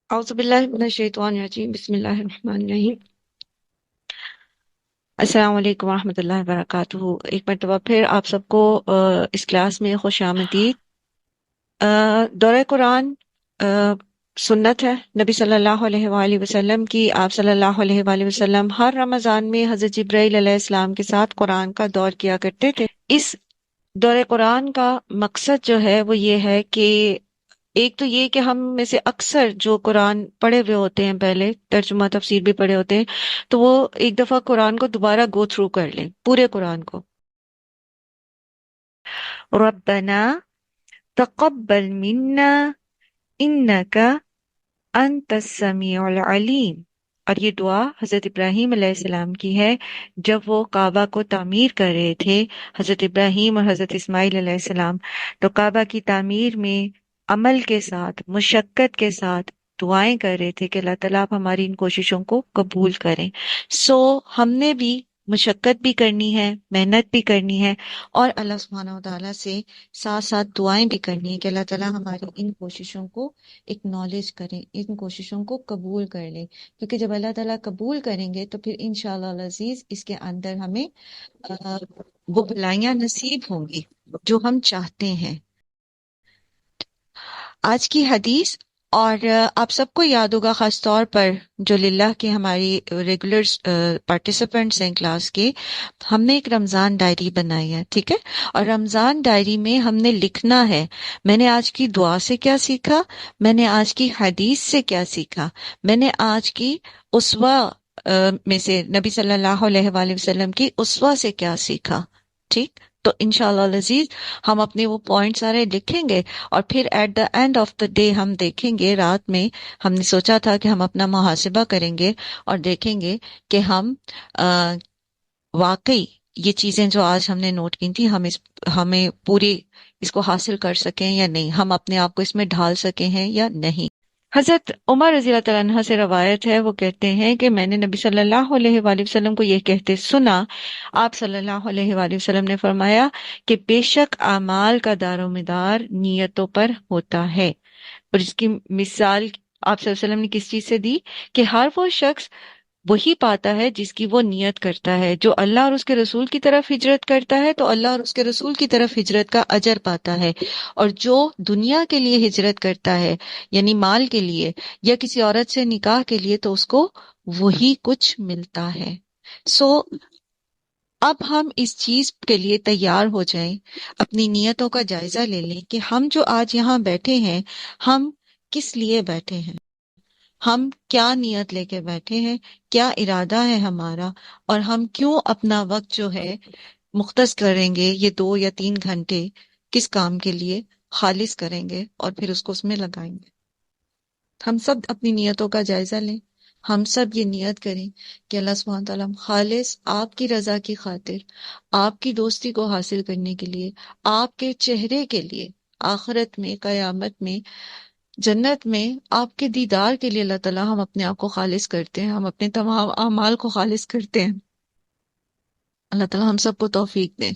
اعوذ باللہ من الشیطان الرجیم، بسم اللہ الرحمن الرحیم۔ السلام علیکم ورحمۃ اللہ وبرکاتہ۔ ایک مرتبہ پھر آپ سب کو اس کلاس میں خوش آمدید۔ دورہ قرآن آ، سنت ہے نبی صلی اللہ علیہ وآلہ وسلم کی۔ آپ صلی اللہ علیہ وآلہ وسلم ہر رمضان میں حضرت جبرائیل علیہ السلام کے ساتھ قرآن کا دور کیا کرتے تھے۔ اس دور قرآن کا مقصد جو ہے وہ یہ ہے کہ ایک تو یہ کہ ہم میں سے اکثر جو قرآن پڑھے ہوئے ہوتے ہیں، پہلے ترجمہ تفسیر بھی پڑھے ہوتے ہیں، تو وہ ایک دفعہ قرآن کو دوبارہ گو تھرو کر لیں، پورے قرآن کو۔ ربنا تقبل منا انک انت السمیع العلیم۔ اور یہ دعا حضرت ابراہیم علیہ السلام کی ہے جب وہ کعبہ کو تعمیر کر رہے تھے، حضرت ابراہیم اور حضرت اسماعیل علیہ السلام۔ تو کعبہ کی تعمیر میں عمل کے ساتھ، مشقت کے ساتھ دعائیں کر رہے تھے کہ اللہ تعالیٰ آپ ہماری ان کوششوں کو قبول کریں۔ ہم نے بھی مشقت بھی کرنی ہے، محنت بھی کرنی ہے، اور اللہ سبحانہ و تعالیٰ سے ساتھ ساتھ دعائیں بھی کرنی ہے کہ اللہ تعالیٰ ہماری ان کوششوں کو اکنالج کریں، ان کوششوں کو قبول کر لیں، کیونکہ جب اللہ تعالیٰ قبول کریں گے تو پھر انشاءاللہ العزیز اس کے اندر ہمیں وہ بھلائیاں نصیب ہوں گی جو ہم چاہتے ہیں۔ آج کی حدیث، اور آپ سب کو یاد ہوگا خاص طور پر جو للہ کے ہماری ریگولر پارٹیسپینٹس ہیں کلاس کے، ہم نے ایک رمضان ڈائری بنائی ہے، ٹھیک ہے؟ اور رمضان ڈائری میں ہم نے لکھنا ہے میں نے آج کی دعا سے کیا سیکھا، میں نے آج کی حدیث سے کیا سیکھا، میں نے آج کی اسوہ میں سے نبی صلی اللہ علیہ وآلہ وسلم کی اسوہ سے کیا سیکھا، ٹھیک؟ تو انشاءاللہ العزیز ہم اپنے وہ پوائنٹ سارے لکھیں گے، اور پھر at the end of the day ہم دیکھیں گے، رات میں ہم نے سوچا تھا کہ ہم اپنا محاسبہ کریں گے اور دیکھیں گے کہ ہم واقعی یہ چیزیں جو آج ہم نے نوٹ کی تھی ہمیں پوری اس کو حاصل کر سکیں یا نہیں، ہم اپنے آپ کو اس میں ڈھال سکیں ہیں یا نہیں۔ حضرت عمر رضی اللہ تعالیٰ عنہ سے روایت ہے، وہ کہتے ہیں کہ میں نے نبی صلی اللہ علیہ وآلہ وسلم کو یہ کہتے سنا، آپ صلی اللہ علیہ وآلہ وسلم نے فرمایا کہ بے شک اعمال کا دار و مدار نیتوں پر ہوتا ہے۔ اور اس کی مثال آپ صلی اللہ علیہ وسلم نے کس چیز سے دی کہ ہر وہ شخص وہی پاتا ہے جس کی وہ نیت کرتا ہے، جو اللہ اور اس کے رسول کی طرف ہجرت کرتا ہے تو اللہ اور اس کے رسول کی طرف ہجرت کا اجر پاتا ہے، اور جو دنیا کے لیے ہجرت کرتا ہے یعنی مال کے لیے یا کسی عورت سے نکاح کے لیے تو اس کو وہی کچھ ملتا ہے۔ سو اب ہم اس چیز کے لیے تیار ہو جائیں، اپنی نیتوں کا جائزہ لے لیں کہ ہم جو آج یہاں بیٹھے ہیں، ہم کس لیے بیٹھے ہیں، ہم کیا نیت لے کے بیٹھے ہیں، کیا ارادہ ہے ہمارا، اور ہم کیوں اپنا وقت جو ہے مختص کریں گے، یہ 2 یا 3 گھنٹے کس کام کے لیے خالص کریں گے اور پھر اس کو اس میں لگائیں گے۔ ہم سب اپنی نیتوں کا جائزہ لیں، ہم سب یہ نیت کریں کہ اللہ سبحانہ تعالیٰ خالص آپ کی رضا کی خاطر، آپ کی دوستی کو حاصل کرنے کے لیے، آپ کے چہرے کے لیے، آخرت میں، قیامت میں، جنت میں آپ کے دیدار کے لیے اللہ تعالیٰ ہم اپنے آپ کو خالص کرتے ہیں، ہم اپنے تمام اعمال کو خالص کرتے ہیں۔ اللہ تعالیٰ ہم سب کو توفیق دے۔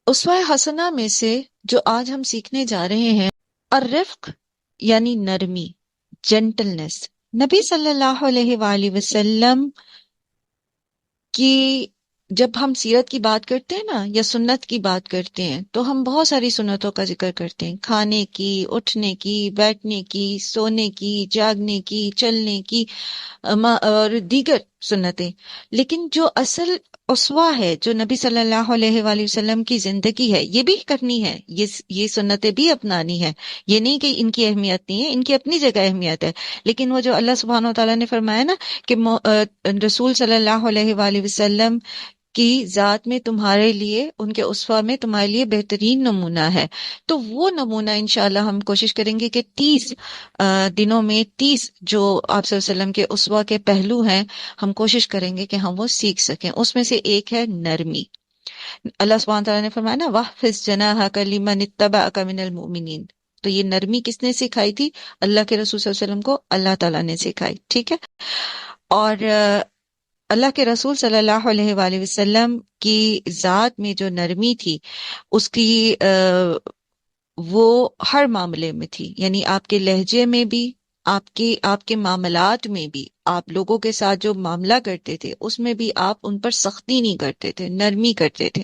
اسوہ حسنہ میں سے جو آج ہم سیکھنے جا رہے ہیں، الرفق یعنی نرمی، جینٹلنس۔ نبی صلی اللہ علیہ وآلہ وسلم کی جب ہم سیرت کی بات کرتے ہیں نا یا سنت کی بات کرتے ہیں تو ہم بہت ساری سنتوں کا ذکر کرتے ہیں، کھانے کی، اٹھنے کی، بیٹھنے کی، سونے کی، جاگنے کی، چلنے کی، اور دیگر سنتیں۔ لیکن جو اصل اسوہ ہے، جو نبی صلی اللہ علیہ وآلہ وسلم کی زندگی ہے، یہ بھی کرنی ہے، یہ سنتیں بھی اپنانی ہے۔ یہ نہیں کہ ان کی اہمیت نہیں ہے، ان کی اپنی جگہ اہمیت ہے، لیکن وہ جو اللہ سبحانہ و تعالیٰ نے فرمایا نا کہ رسول صلی اللہ علیہ وآلہ وسلم کی ذات میں تمہارے لیے، ان کے اسوہ میں تمہارے لیے بہترین نمونہ ہے، تو وہ نمونہ انشاءاللہ ہم کوشش کریں گے کہ 30 دنوں میں 30 جو آپ صلی اللہ علیہ وسلم کے اسوہ کے پہلو ہیں، ہم کوشش کریں گے کہ ہم وہ سیکھ سکیں۔ اس میں سے ایک ہے نرمی۔ اللہ سبحانہ تعالیٰ نے فرمایا نا وَاخْفِضْ جَنَاحَكَ لِمَنِ اتَّبَعَكَ مِنَ الْمُؤْمِنِينَ، تو یہ نرمی کس نے سکھائی تھی؟ اللہ کے رسول صلی اللہ علیہ وسلم کو اللہ تعالیٰ نے سکھائی، ٹھیک ہے؟ اور اللہ کے رسول صلی اللہ علیہ وآلہ وسلم کی ذات میں جو نرمی تھی، اس کی وہ ہر معاملے میں تھی، یعنی آپ کے لہجے میں بھی، آپ کے معاملات میں بھی، آپ لوگوں کے ساتھ جو معاملہ کرتے تھے اس میں بھی آپ ان پر سختی نہیں کرتے تھے، نرمی کرتے تھے۔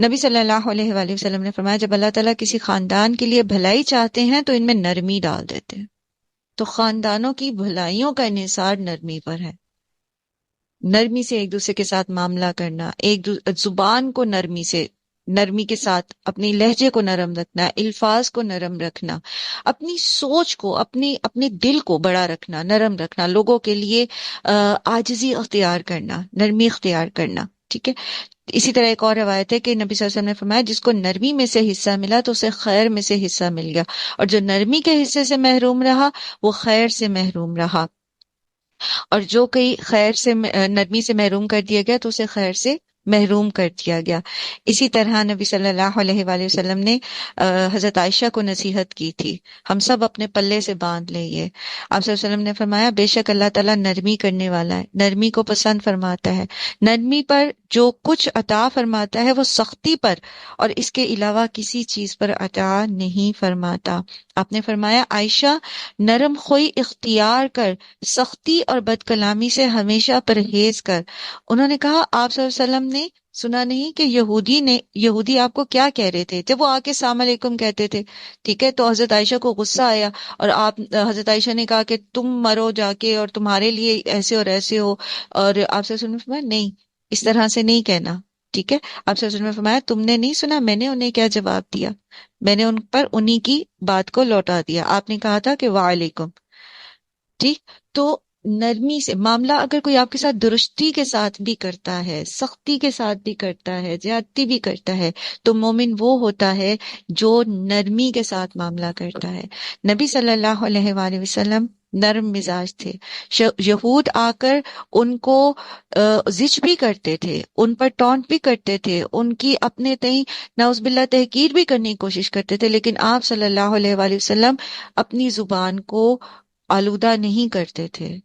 نبی صلی اللہ علیہ وآلہ وسلم نے فرمایا جب اللہ تعالیٰ کسی خاندان کے لیے بھلائی چاہتے ہیں تو ان میں نرمی ڈال دیتے ہیں۔ تو خاندانوں کی بھلائیوں کا انحصار نرمی پر ہے، نرمی سے ایک دوسرے کے ساتھ معاملہ کرنا، زبان کو نرمی کے ساتھ اپنی لہجے کو نرم رکھنا، الفاظ کو نرم رکھنا، اپنی سوچ کو، اپنے دل کو بڑا رکھنا، نرم رکھنا، لوگوں کے لیے عاجزی اختیار کرنا، نرمی اختیار کرنا، ٹھیک ہے۔ اسی طرح ایک اور روایت ہے کہ نبی صلی اللہ علیہ وسلم نے فرمایا جس کو نرمی میں سے حصہ ملا تو اسے خیر میں سے حصہ مل گیا، اور جو نرمی کے حصے سے محروم رہا وہ خیر سے محروم رہا، اور جو کئی خیر سے نرمی سے محروم کر دیا گیا تو اسے خیر سے محروم کر دیا گیا۔ اسی طرح نبی صلی اللہ علیہ وآلہ وسلم نے حضرت عائشہ کو نصیحت کی تھی، ہم سب اپنے پلے سے باندھ لیں یہ۔ آپ صلی اللہ علیہ وسلم نے فرمایا بے شک اللہ تعالیٰ نرمی کرنے والا ہے، نرمی کو پسند فرماتا ہے، نرمی پر جو کچھ عطا فرماتا ہے وہ سختی پر اور اس کے علاوہ کسی چیز پر عطا نہیں فرماتا۔ آپ نے فرمایا عائشہ نرم خوئی اختیار کر، سختی اور بد کلامی سے ہمیشہ پرہیز کر۔ انہوں نے کہا آپ صلی اللہ علیہ وسلم نے سنا نہیں کہ یہودی آپ کو کیا کہہ رہے تھے جب وہ آ کے السلام علیکم کہتے تھے، ٹھیک ہے؟ تو حضرت عائشہ کو غصہ آیا اور حضرت عائشہ نے کہا کہ تم مرو جا کے اور تمہارے لیے ایسے اور ایسے ہو، اور آپ صلی اللہ علیہ وسلم نے فرمایا نہیں، اس طرح سے نہیں کہنا، ٹھیک ہے؟ آپ صلی اللہ علیہ وسلم نے فرمایا تم نے نہیں سنا میں نے انہیں کیا جواب دیا؟ میں نے ان پر انہی کی بات کو لوٹا دیا، آپ نے کہا تھا کہ وعلیکم، ٹھیک؟ تو نرمی سے معاملہ اگر کوئی آپ کے ساتھ درستی کے ساتھ بھی کرتا ہے، سختی کے ساتھ بھی کرتا ہے، زیادتی بھی کرتا ہے، تو مومن وہ ہوتا ہے جو نرمی کے ساتھ معاملہ کرتا ہے۔ نبی صلی اللہ علیہ وآلہ وسلم نرم مزاج تھے، یہود آ کر ان کو زج بھی کرتے تھے، ان پر ٹونٹ بھی کرتے تھے، ان کی اپنے تئیں نعوذ باللہ تحقیر بھی کرنے کی کوشش کرتے تھے، لیکن آپ صلی اللہ علیہ وآلہ وسلم اپنی زبان کو آلودہ نہیں کرتے تھے۔